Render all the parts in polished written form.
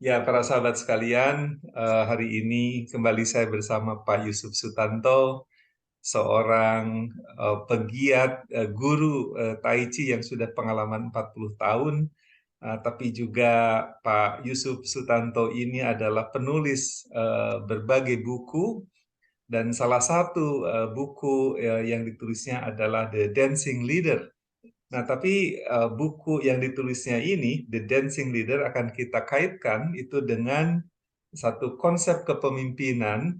Ya, para sahabat sekalian, hari ini kembali saya bersama Pak Yusuf Sutanto, seorang pegiat guru Tai Chi yang sudah pengalaman 40 tahun. Tapi juga Pak Yusuf Sutanto ini adalah penulis berbagai buku, dan salah satu buku yang ditulisnya adalah The Dancing Leader. Nah, tapi buku yang ditulisnya ini, The Dancing Leader, akan kita kaitkan itu dengan satu konsep kepemimpinan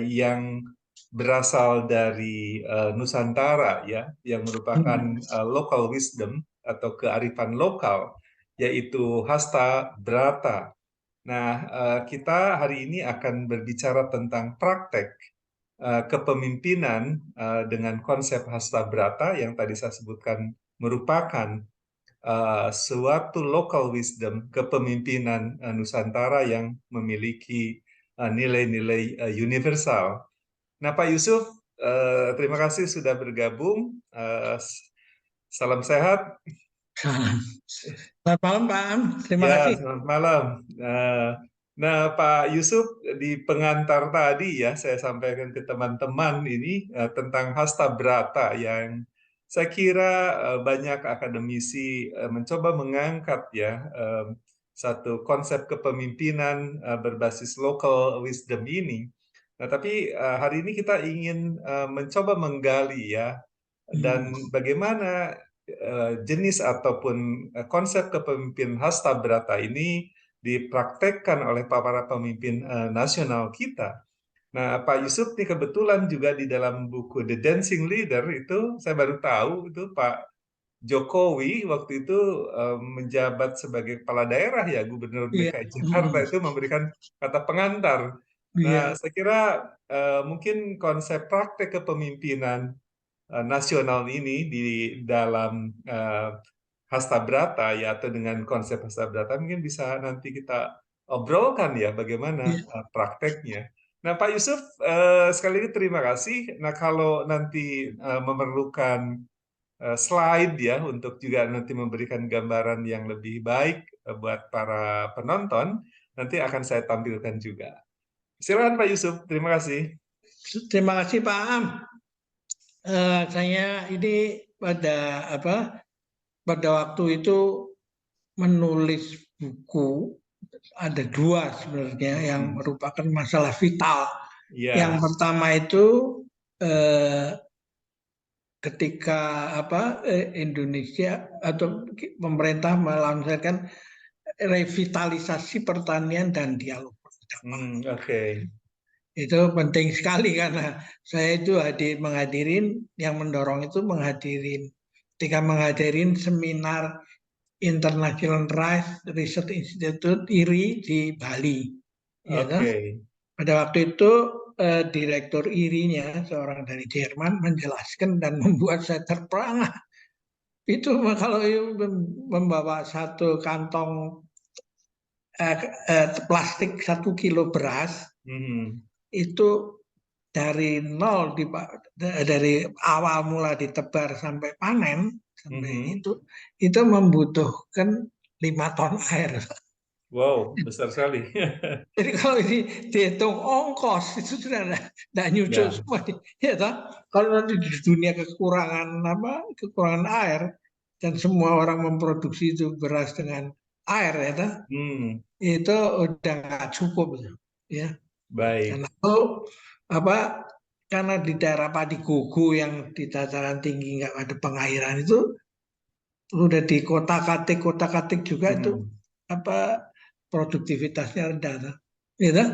yang berasal dari Nusantara, ya, yang merupakan local wisdom atau kearifan lokal, yaitu Hasta Brata. Nah, kita hari ini akan berbicara tentang praktek kepemimpinan dengan konsep Hasta Brata yang tadi saya sebutkan merupakan suatu local wisdom kepemimpinan Nusantara yang memiliki nilai-nilai universal. Nah, Pak Yusuf, terima kasih sudah bergabung. Salam sehat. Selamat malam Pak Am, terima Ya, kasih. selamat malam. Nah, Pak Yusuf, di pengantar tadi ya, saya sampaikan ke teman-teman ini tentang Hasta Brata yang saya kira banyak akademisi mencoba mengangkat ya satu konsep kepemimpinan berbasis local wisdom ini. Nah, tapi hari ini kita ingin mencoba menggali ya, dan bagaimana jenis ataupun konsep kepemimpinan Hasta Brata ini dipraktekkan oleh para pemimpin nasional kita. Nah, Pak Yusuf nih kebetulan juga di dalam buku The Dancing Leader itu saya baru tahu itu Pak Jokowi waktu itu menjabat sebagai kepala daerah ya, Gubernur Iya, DKI Jakarta itu memberikan kata pengantar. Nah, iya, saya kira mungkin konsep praktek kepemimpinan nasional ini di dalam Hasta Brata ya, atau dengan konsep Hasta Brata mungkin bisa nanti kita obrolkan ya bagaimana iya. prakteknya. Nah, Pak Yusuf, sekali lagi terima kasih. Nah, kalau nanti memerlukan slide ya untuk juga nanti memberikan gambaran yang lebih baik buat para penonton, nanti akan saya tampilkan juga. Silakan Pak Yusuf, terima kasih. Terima kasih Pak Am. Saya ini pada waktu itu menulis buku, ada dua sebenarnya yang Hmm, merupakan masalah vital. Yang ya, pertama itu eh, ketika Indonesia atau pemerintah melansirkan revitalisasi pertanian dan dialog perdamaian. oke. Itu penting sekali karena saya itu menghadirin, yang mendorong itu ketika menghadirin seminar International Rice Research Institute IRI di Bali. Ya, kan? Oke. Pada waktu itu direktur IRI-nya seorang dari Jerman menjelaskan dan membuat saya terperangah. Itu kalau membawa satu kantong plastik 1 kilo beras Mhm. itu dari nol dari awal mula ditebar sampai panen sampai Mhm. itu membutuhkan 5 ton air. Wow, besar sekali. Jadi kalau ini dihitung ongkos itu sudah tidak nyucuk Ya. semua, ya toh? Kalau nanti di dunia kekurangan air dan semua orang memproduksi itu beras dengan air, ya toh? Hmm, Itu udah nggak cukup, ya. Dan baik. lalu apa karena di daerah Padi Gogo yang di dataran tinggi nggak ada pengairan itu udah di kota katik juga itu Hmm, apa produktivitasnya rendah, toh. Ya toh?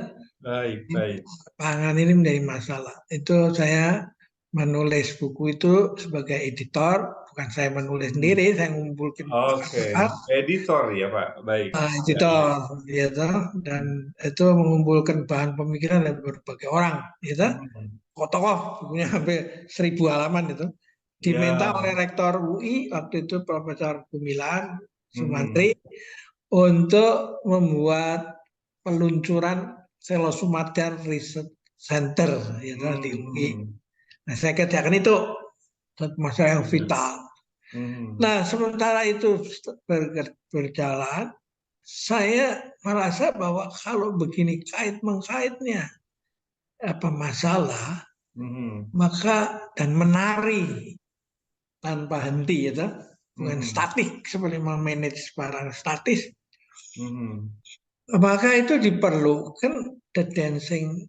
baik, baik. Pangan ini menjadi masalah. Itu saya menulis buku itu sebagai editor, bukan saya menulis Hmm. sendiri, saya ngumpulkan Oke, pakar-pakar, editor ya Pak. Baik. Ya, ya. editor, gitu, dan Hmm. itu mengumpulkan bahan pemikiran dari berbagai orang, gitu. Hmm. Tokoh, bukunya hampir 1.000 halaman itu. Diminta Ya. oleh Rektor UI waktu itu Profesor Gumilan Hmm. Sumantri untuk membuat peluncuran Selo Sumadar Research Center, gitu, di UI. Hmm. Nah, saya kerjakan itu masalah yang Ya. vital. Hmm. Nah, sementara itu berjalan, saya merasa bahwa kalau begini kait-mengkaitnya apa masalah, Mhm. maka dan menari tanpa henti ya toh, bukan Mhm. statik seperti memanage barang statis, Mhm. maka itu diperlukan the dancing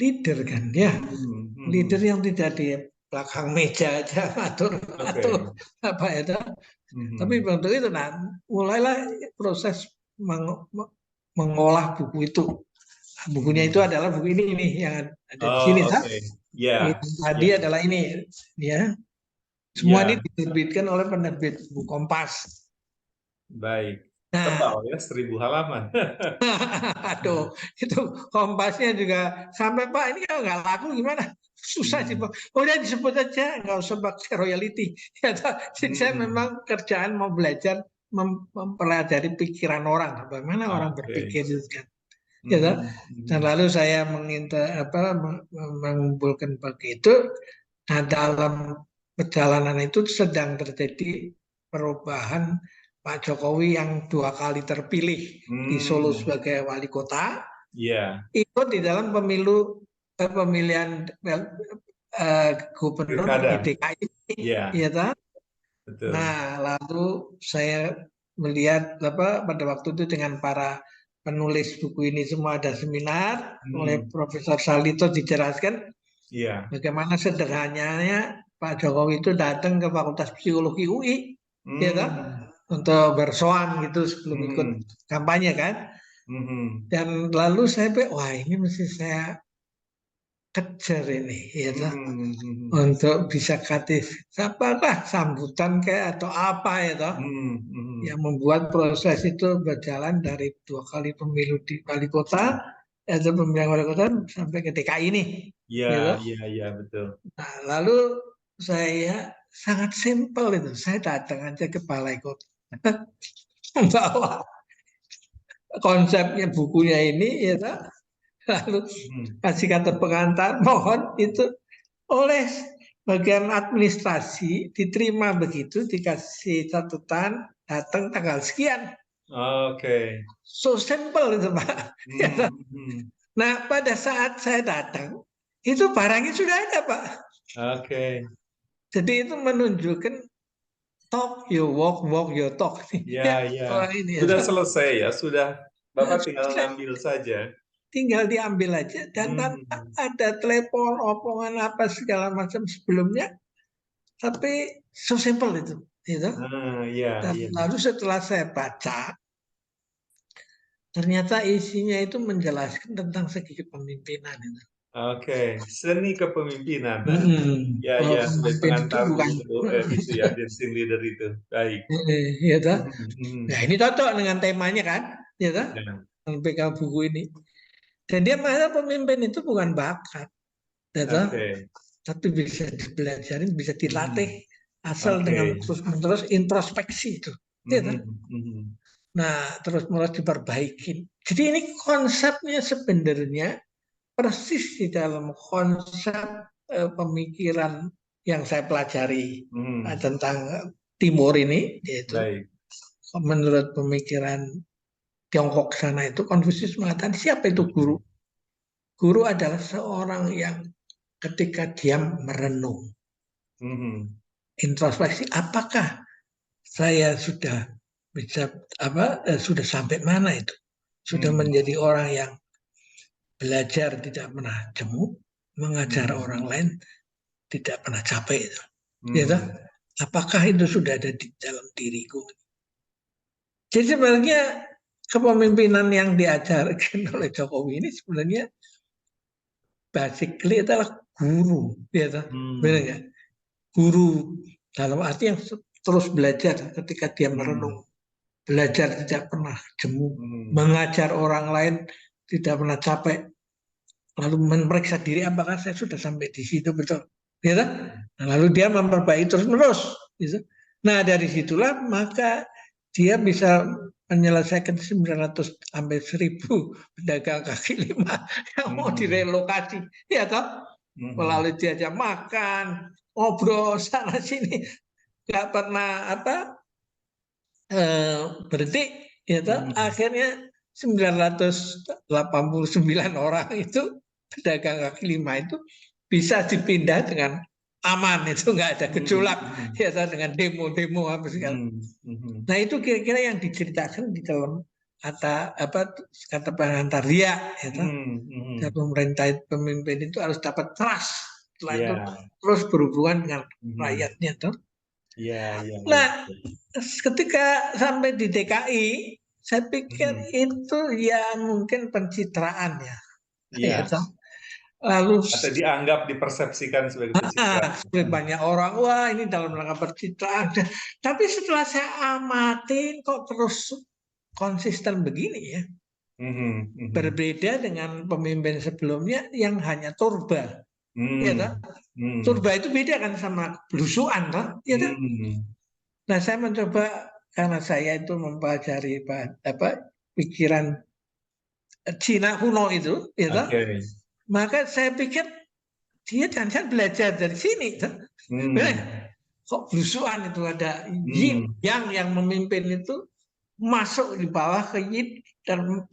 leader kan ya, Mhm. leader Mhm. yang tidak di belakang meja aja atur atur Oke. apa ya toh. Tapi Mhm. untuk itu nah mulailah proses mengolah buku itu. Bukunya itu Mhm. adalah buku ini yang ada di sini. Oh, oke. Ya, Yang tadi ya, adalah ini, ya. Semua ini ya. diterbitkan oleh penerbit buku Kompas. Baik. Tebal Nah, ya, 1.000 halaman. aduh, itu Kompasnya juga sampai Pak ini kalau nggak laku gimana? Susah sih Hmm. Pak. Udah disebut aja nggak usah pakai royalty. Ya, jadi saya Hmm. memang kerjaan mau belajar mempelajari pikiran orang, bagaimana orang Oke. berpikir itu kan. Ya, toh? Mhm. Dan Mhm. lalu saya mengumpulkan begitu. Nah, dalam perjalanan itu sedang terjadi perubahan Pak Jokowi yang 2 kali terpilih di Solo Hmm. sebagai wali kota, Ya, ikut di dalam pemilihan gubernur di pilkada. DKI, Ya, ya toh? betul. Nah, lalu saya melihat apa pada waktu itu dengan para penulis buku ini semua ada seminar oleh Hmm. Profesor Salito dijelaskan Iya. bagaimana sederhananya Pak Jokowi itu datang ke Fakultas Psikologi UI, ya kan, Hmm. untuk bersoan gitu sebelum ikut Mhm. kampanye kan. Mhm. Dan lalu saya pikir, wah ini mesti saya kejar ini, ya kan, Mhm. Mhm. untuk bisa kasih apakah sambutan kayak atau apa ya toh Mhm. yang Mhm. membuat proses itu berjalan dari 2 kali pemilu di wali kota atau pemilihan wali kota sampai ke DKI ini, Ya, gitu. ya, ya, betul. Nah, lalu saya sangat simpel itu, saya datang aja ke balai kota, membawa konsepnya bukunya ini, ya toh. Lalu Mhm. kasih kata pengantar, mohon itu oleh bagian administrasi diterima begitu, dikasih catatan datang tanggal sekian. Oke. So simple itu Pak. Mhm. Mhm. Nah pada saat saya datang itu barangnya sudah ada Pak. Oke. Jadi itu menunjukkan talk you walk, walk you talk. Ya Ya, ya. orang ini ya. Sudah selesai ya, sudah. Bapak tinggal Sudah ngambil saja. tinggal diambil aja dan tanpa Hmm. ada telepon, omongan apa segala macam sebelumnya. Tapi so simple itu. Gitu. Ah, ya, Dan ya. lalu setelah saya baca, ternyata isinya itu menjelaskan tentang segi kepemimpinan itu. Oke, seni kepemimpinan. Nah. Ya, Bahwa ya, sebagai pemimpin itu pengantar bukan dulu itu ya, dancing leader itu. Baik. ya toh? Mhm. Nah, Mhm. ini cocok dengan temanya kan, ya toh? Ya. PK buku ini. Dan dia mana pemimpin itu bukan bakat, ya toh? Oke. Tapi bisa dipelajarin, bisa dilatih Mhm. asal dengan Oke. terus-menerus introspeksi itu. Ya toh? Mhm. Mhm. Nah, terus-menerus diperbaiki. Jadi ini konsepnya sebenarnya persis di dalam konsep pemikiran yang saya pelajari Mhm. tentang Timur ini, yaitu Baik. menurut pemikiran Tiongkok sana itu Konfusius mengatakan siapa itu guru? Oke. Guru adalah seorang yang ketika dia merenung, Mhm. introspeksi, apakah saya sudah bisa sudah sampai mana itu? Sudah Mhm. menjadi orang yang belajar tidak pernah jemu, mengajar Mhm. orang lain tidak pernah capek itu. Ya toh? Mhm. Apakah itu sudah ada di dalam diriku? Jadi sebenarnya kepemimpinan yang diajarkan oleh Jokowi ini sebenarnya basically adalah guru, ya toh? Benar Mhm. nggak? Guru dalam arti yang terus belajar ketika dia Mhm. merenung, belajar tidak pernah jemu, Mhm. mengajar orang lain tidak pernah capek, lalu memeriksa diri apakah saya sudah sampai di situ betul, ya toh? Nah, lalu dia memperbaiki terus menerus, gitu. Nah dari situlah maka dia bisa menyelesaikan 900 sampai 1000 pedagang kaki lima yang mau Mhm. direlokasi, ya toh? Mhm. Melalui diajak makan, ngobrol sana sini, nggak pernah berhenti. ya toh, akhirnya 989 orang itu pedagang kaki lima itu bisa dipindah dengan aman, itu nggak ada gejolak, ya toh, dengan demo-demo apa segala. Nah itu kira-kira yang diceritakan di dalam kata pengantar ria, ya toh. Pemerintah pemimpin itu harus dapat trust, setelah itu terus berhubungan dengan rakyatnya toh. Nah, ketika sampai di DKI, saya pikir itu ya mungkin pencitraan ya. Ya toh. Lalu atau dianggap dipersepsikan sebagai pencitraan. banyak orang, wah ini dalam rangka pencitraan. Tapi setelah saya amatin kok terus konsisten begini ya. Berbeda dengan pemimpin sebelumnya yang hanya turba. Ya toh? Turba itu beda kan sama belusuan toh? Ya toh? Nah, saya mencoba karena saya itu mempelajari pikiran Cina kuno itu, ya toh? Maka saya pikir dia jangan belajar dari sini, toh? Kok belusuan itu ada yin yang memimpin itu masuk di bawah ke yin dan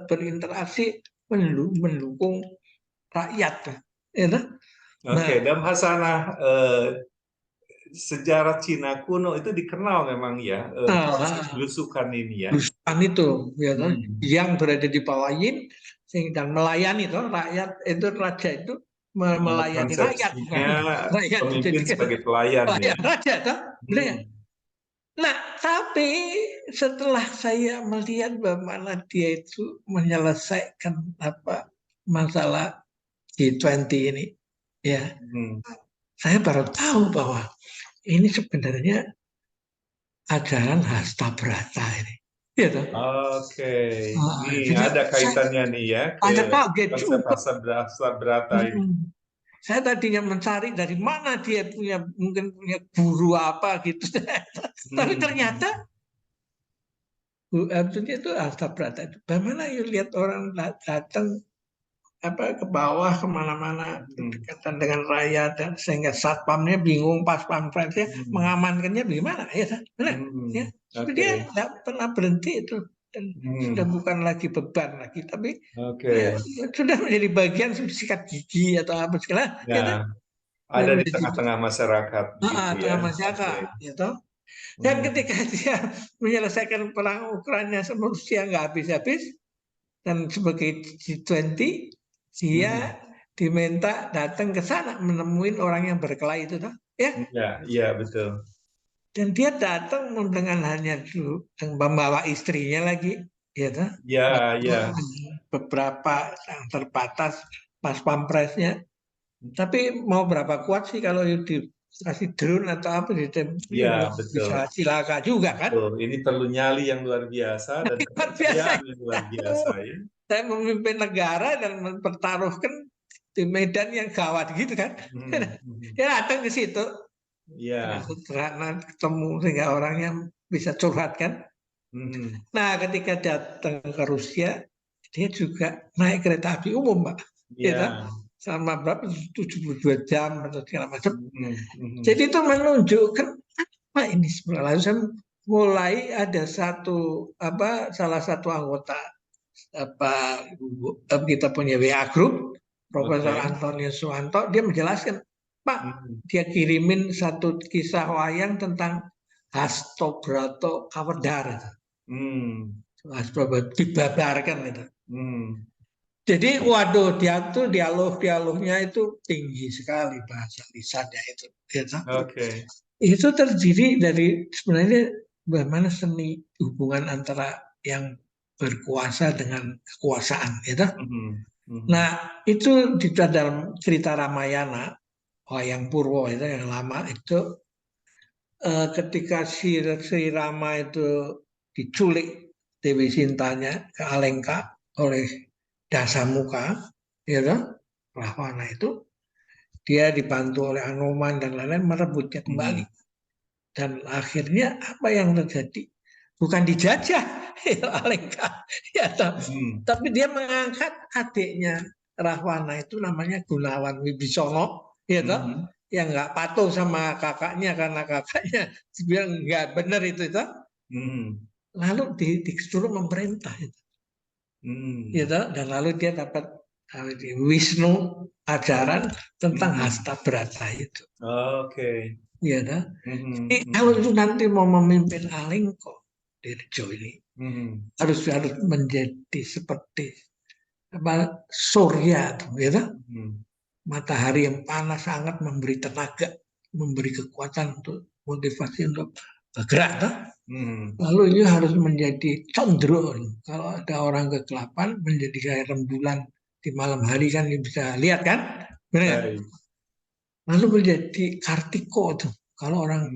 berinteraksi mendukung rakyat, ya toh? Dan Hasanah, sejarah Cina kuno itu dikenal memang ya belusukan ini ya. Belusukan itu, ya toh, yang berada di bawah yin dan melayani toh rakyat itu, raja itu melayani rakyat, rakyat pemimpin sebagai pelayan ya. Raja toh. Nah, tapi setelah saya melihat bagaimana dia itu menyelesaikan masalah G20 ini, ya, saya baru tahu bahwa ini sebenarnya ajaran Hastabrata ini. Ya, ini ada kaitannya nih ya ke konsep Hastabrata ini. Saya tadinya mencari dari mana dia mungkin punya guru apa gitu, tapi ternyata itu Hastabrata itu. Bagaimana you lihat orang datang ke bawah kemana-mana berdekatan dengan rakyat, dan sehingga satpamnya bingung, pas pampresnya mengamankannya bagaimana, ya benar ya. Dia tidak pernah berhenti itu, dan sudah bukan lagi beban lagi, tapi ya, sudah menjadi bagian sikat gigi atau apa segala, ya, ada di tengah-tengah masyarakat, tengah masyarakat, ya. Dan ketika dia menyelesaikan perang Ukraina semanusia nggak habis-habis, dan sebagai G20 dia diminta datang ke sana menemui orang yang berkelahi itu, toh, ya. Iya, betul. Dan dia datang dengan hanya membawa istrinya lagi, ya toh. Beberapa yang terbatas pas pampresnya. Tapi mau berapa kuat sih kalau dikasih drone atau apa bisa cilaka juga kan? Ini perlu nyali yang luar biasa dan kepercayaan yang luar biasa ya. Saya memimpin negara dan mempertaruhkan di medan yang gawat gitu kan. Ya datang ke situ. Sederhana ketemu sehingga orangnya bisa curhat kan. Nah, ketika datang ke Rusia, dia juga naik kereta api umum, Pak. Selama berapa? 72 jam atau segala macam. Jadi itu menunjukkan apa ini sebenarnya. Lalu saya mulai ada salah satu anggota kita punya WA group, Profesor Antonius Suwanto, dia menjelaskan, Pak, dia kirimin satu kisah wayang tentang Hastobrato Kawedar. Hastobrato dibabarkan itu. Jadi waduh, dia tuh dialognya itu tinggi sekali bahasa lisannya itu. Itu terdiri dari sebenarnya bagaimana seni hubungan antara yang berkuasa dengan kekuasaan, gitu. Nah, itu di dalam cerita Ramayana, wayang Purwo itu yang lama itu, ketika Sri Rama itu diculik Dewi Sintanya ke Alengka oleh Dasamuka, gitu, Rahwana itu, dia dibantu oleh Anoman dan lain-lain merebutnya kembali. Dan akhirnya apa yang terjadi? Bukan dijajah Alengka, ya, tapi dia mengangkat adiknya Rahwana itu namanya Gunawan Wibisono, ya, yang nggak patuh sama kakaknya karena kakaknya bilang nggak benar itu. lalu disuruh memerintah itu. Gitu. Dan lalu dia dapat di Wisnu ajaran tentang hasta brata itu. Oke. Gitu. Jadi kalau itu nanti mau memimpin Alengko Dirjo ini harus menjadi seperti apa, surya, gitu. Matahari yang panas sangat memberi tenaga, memberi kekuatan untuk motivasi untuk bergerak. Tuh. Lalu ini harus menjadi condro. Kalau ada orang kegelapan menjadi kayak rembulan di malam hari kan bisa lihat kan, benar? Lalu menjadi Kartiko tuh. Kalau orang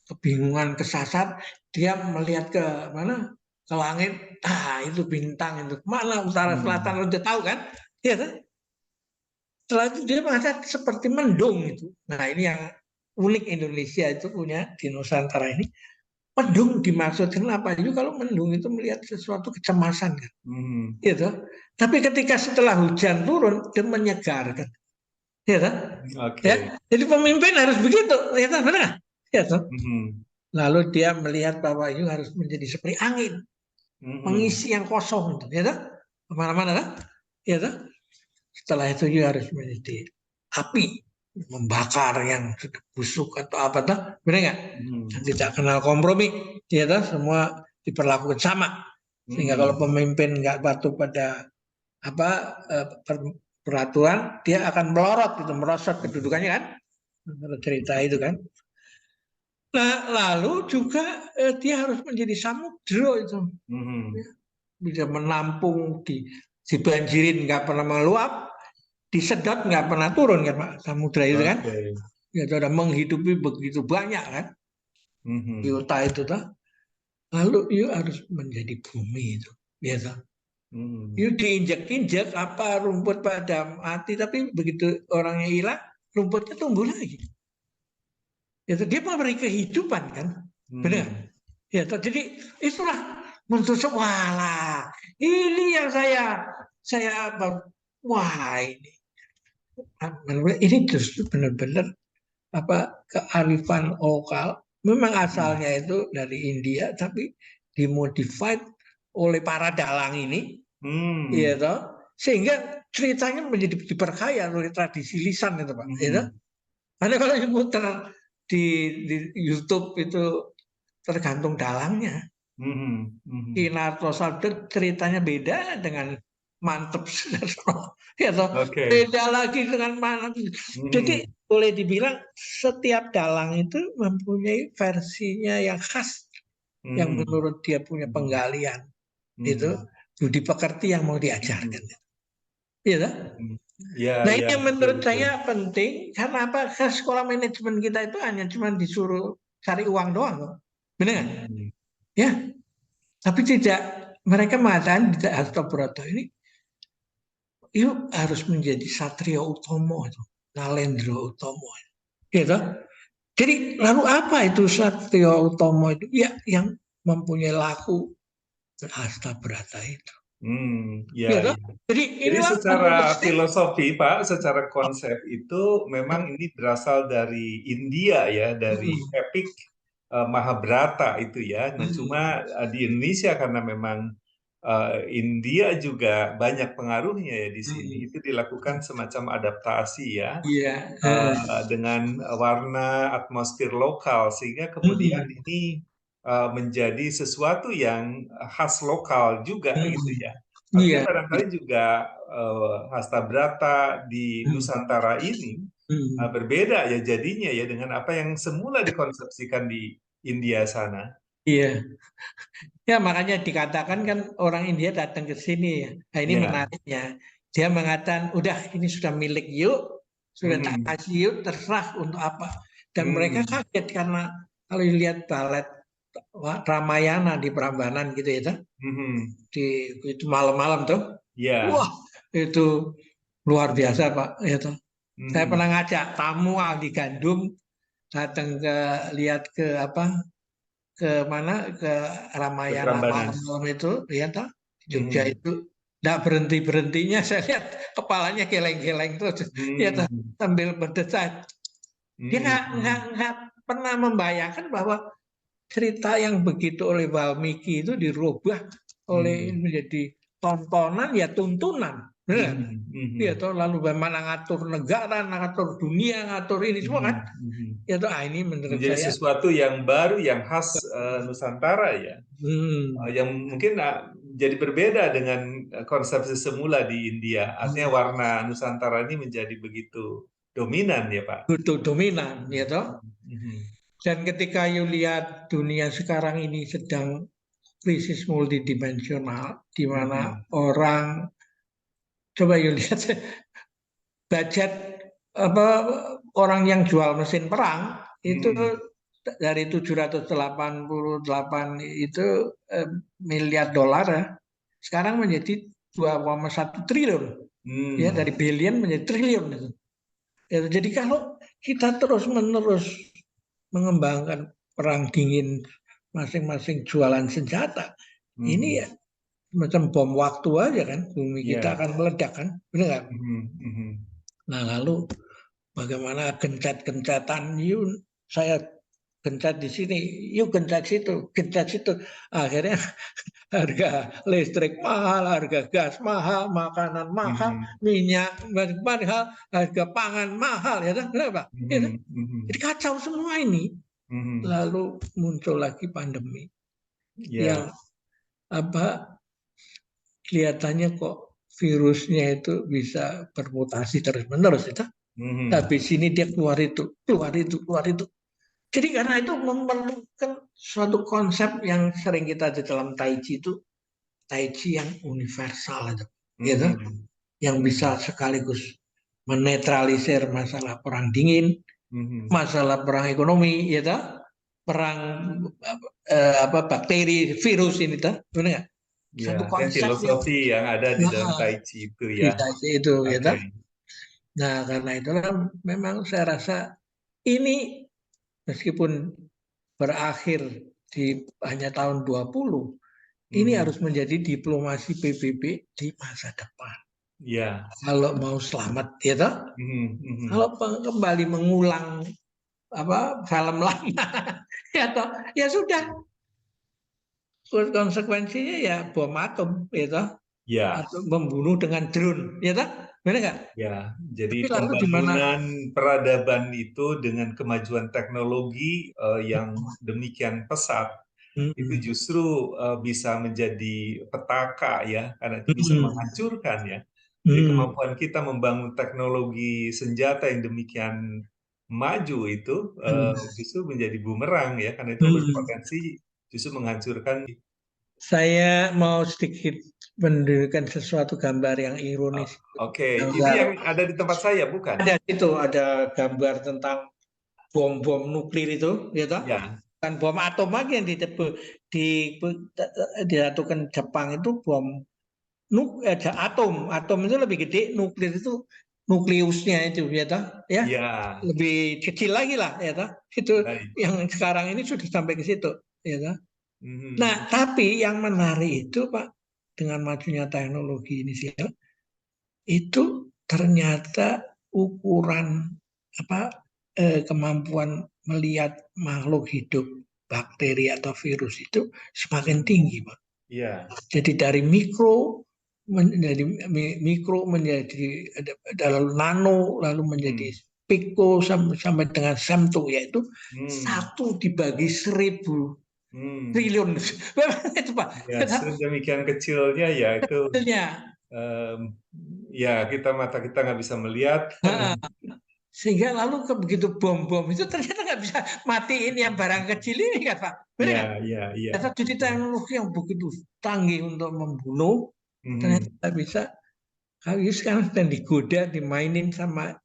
kebingungan, kesasar, dia melihat ke mana? Ke langit. Itu bintang itu. Mana utara selatan udah tahu kan? Iya kan? Setelah itu dia merasa seperti mendung itu. Nah ini yang unik Indonesia itu punya di Nusantara ini. Mendung dimaksudkan apa? Itu kalau mendung itu melihat sesuatu kecemasan kan. Gitu. Tapi ketika setelah hujan turun dia menyegarkan. Ya kan? Ya. Jadi pemimpin harus begitu, ya kan? Benar? Ya kan? Lalu dia melihat bahwa itu harus menjadi seperti angin, mengisi yang kosong, ya kan? Kemana-mana kan? Ya kan? Setelah itu dia harus menjadi api, membakar yang sudah busuk atau apa tuh, benar nggak? Dan tidak kenal kompromi, ya kan? Semua diperlakukan sama, sehingga kalau pemimpin nggak patuh pada apa peraturan, dia akan melorot, gitu, merosot kedudukannya kan? Menurut cerita itu kan. Nah, lalu juga dia harus menjadi samudra itu, bisa menampung dibanjirin nggak pernah meluap, disedot nggak pernah turun kan Pak, samudra itu kan. Ya sudah menghidupi begitu banyak kan, biota itu tuh. Lalu yuk harus menjadi bumi itu, biasa. Yuk diinjak-injak apa rumput pada mati, tapi begitu orangnya hilang, rumputnya tumbuh lagi. Ya, dia memberi kehidupan kan, benar? Ya, jadi itulah menurut saya, walah, ini yang saya wah ini justru benar-benar apa kearifan lokal. Memang asalnya itu dari India, tapi dimodified oleh para dalang ini, ya toh, sehingga ceritanya menjadi diperkaya oleh tradisi lisan itu Pak, ya toh. Karena kalau yang muter di YouTube itu tergantung dalangnya. Kinarto Sabda ceritanya beda dengan Mantep ya toh. Beda lagi dengan Mantep. Jadi boleh dibilang setiap dalang itu mempunyai versinya yang khas, yang menurut dia punya penggalian. Itu budi pekerti yang mau diajarkan. Iya. Nah ini yang menurut saya penting, karena apa? Sekolah manajemen kita itu hanya cuma disuruh cari uang doang, benar nggak? Ya, tapi tidak, mereka mengatakan tidak Hastobroto ini, yuk harus menjadi Satrio Utomo itu, Nalendra Utomo, gitu. Jadi lalu apa itu Satrio Utomo itu? Ya, yang mempunyai laku Hastabrata itu. Ya. Jadi secara filosofi Pak, secara Oh. konsep itu memang ini berasal dari India ya, dari epik Mahabharata itu ya. Nah cuma di Indonesia karena memang India juga banyak pengaruhnya ya di sini. Itu dilakukan semacam adaptasi ya, dengan warna atmosfer lokal sehingga kemudian ini menjadi sesuatu yang khas lokal juga gitu ya. Artinya barangkali juga Hastabrata di Nusantara ini berbeda ya jadinya ya dengan apa yang semula dikonsepsikan di India sana. Iya. Ya makanya dikatakan kan orang India datang ke sini ya. Nah ini menariknya. Dia mengatakan udah ini sudah milik yuk, sudah tak kasih yuk, terserah untuk apa. Dan mereka kaget karena kalau dilihat balet Ramayana di Prambanan gitu ya, di itu malam-malam tuh, wah itu luar biasa Pak. Ya, saya pernah ngajak tamu Aldi Gandum datang ke lihat ke apa, ke mana, ke Ramayana malam itu, ya toh, Jogja itu tidak berhentinya saya lihat kepalanya geleng-geleng terus, ya toh, sambil berdesak. Dia nggak pernah membayangkan bahwa cerita yang begitu oleh Walmiki itu dirubah oleh Mhm. menjadi tontonan ya tuntunan, benar? Mhm. Ya Mhm. toh lalu bagaimana ngatur negara, ngatur dunia, ngatur ini semua kan? Mhm. Mhm. Ya toh ini menurut Menjadi saya sesuatu yang baru, yang khas Nusantara ya. hmm, Yang mungkin jadi berbeda dengan konsepsi semula di India. Artinya warna Nusantara ini menjadi begitu dominan ya Pak. betul dominan, ya toh. Mhm. Dan ketika you lihat dunia sekarang ini sedang krisis multidimensional, di mana Mhm. orang coba you lihat budget apa orang yang jual mesin perang itu Mhm. dari 788 itu miliar dolar ya, sekarang menjadi 2,1 triliun ya, Hmm. dari billion menjadi triliun itu. Ya, jadi kalau kita terus-menerus mengembangkan perang dingin masing-masing jualan senjata, ini Mhm. ya macam bom waktu aja kan, bumi kita Ya. akan meledak kan, benar nggak? Mhm. Mhm. Nah lalu bagaimana gencet-gencetan, yuk saya gencet di sini, yuk gencet situ. Akhirnya harga listrik mahal, harga gas mahal, makanan mahal, Mhm. minyak mahal, harga pangan mahal, ya kan? Kenapa? Ya kan? Mhm. Jadi Mhm. kacau semua ini. Mhm. Lalu muncul lagi pandemi Ya. yang apa kelihatannya kok virusnya itu bisa bermutasi terus-menerus itu. Mhm. Habis ini dia keluar itu, keluar itu, keluar itu. Jadi karena itu memerlukan suatu konsep yang sering kita di dalam Tai Chi itu, Tai Chi yang universal itu, gitu, Mhm. yang bisa Mhm. sekaligus menetralisir masalah perang dingin, Mhm. masalah perang ekonomi, gitu, perang bakteri, virus ini, tuh, benar nggak? Ya, Satu dan konsep yang filosofi yang ada di dalam nah, Tai Chi itu ya. bisa itu, gitu. Oke. Nah, karena itulah memang saya rasa ini meskipun berakhir di hanya tahun 20, ini Mhm. harus menjadi diplomasi PBB di masa depan. Ya. Kalau mau selamat, ya toh? Mhm. Mhm. Kalau kembali mengulang apa film lama, ya toh? Ya sudah, konsekuensinya ya bom atom, ya toh? Ya. Atau membunuh dengan drone, ya toh? Benar nggak? Ya, Tapi jadi lalu di mana? pembangunan peradaban itu dengan kemajuan teknologi yang demikian pesat itu Hmm, justru bisa menjadi petaka ya, karena itu bisa hmm, menghancurkan ya. Jadi hmm, kemampuan kita membangun teknologi senjata yang demikian maju itu hmm, justru menjadi bumerang ya, karena itu hmm. berpotensi justru menghancurkan. Saya mau sedikit menunjukkan sesuatu gambar yang ironis. Oke, ini Gambar yang ada di tempat saya bukan? ada itu ada gambar tentang bom-bom nuklir itu, ya toh? Ya, Kan bom atom lagi yang di, dijatuhkan Jepang itu bom atom. Atom itu lebih gede, nuklir itu nukleusnya itu, ya toh? Ya, ya, lebih kecil lagi lah, ya toh? Itu baik. yang sekarang ini sudah sampai ke situ, ya toh? Nah, Mhm. tapi yang menarik itu Pak, dengan majunya teknologi ini sih, itu ternyata ukuran apa kemampuan melihat makhluk hidup bakteri atau virus itu semakin tinggi, Pak. Iya. Jadi dari mikro menjadi mikro menjadi lalu nano lalu menjadi Hmm. piko sampai dengan semto, yaitu Hmm. satu dibagi 1.000 triliun. Itu Pak. Ya, sedemikian kecilnya ya itu Hasilnya. em, ya mata kita nggak bisa melihat. Sehingga lalu begitu bom-bom itu ternyata nggak bisa matiin yang barang kecil ini kan Pak. Benar nggak? Ya, ya, Ternyata ya. jadi teknologi yang begitu canggih untuk membunuh, ternyata Mhm. nggak bisa. Kalau sekarang sedang digoda, dimainin sama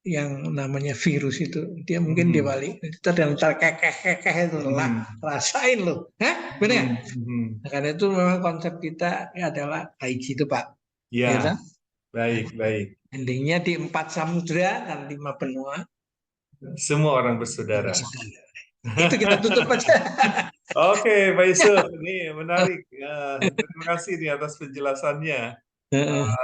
yang namanya virus itu. Dia mungkin Mhm. dibalik, itu dan terkekeh-kekeh itu lah. Mhm. Rasain loh. Hah? Benar nggak? Mhm. Mhm. Nah, karena itu memang konsep kita adalah Taiji itu Pak. Ya, Ya, kan? baik, baik. Endingnya di 4 samudra dan 5 benua. Semua orang bersaudara. Itu kita tutup aja. Oke, Pak Yusuf, ini menarik. Terima kasih nih atas penjelasannya. Heeh.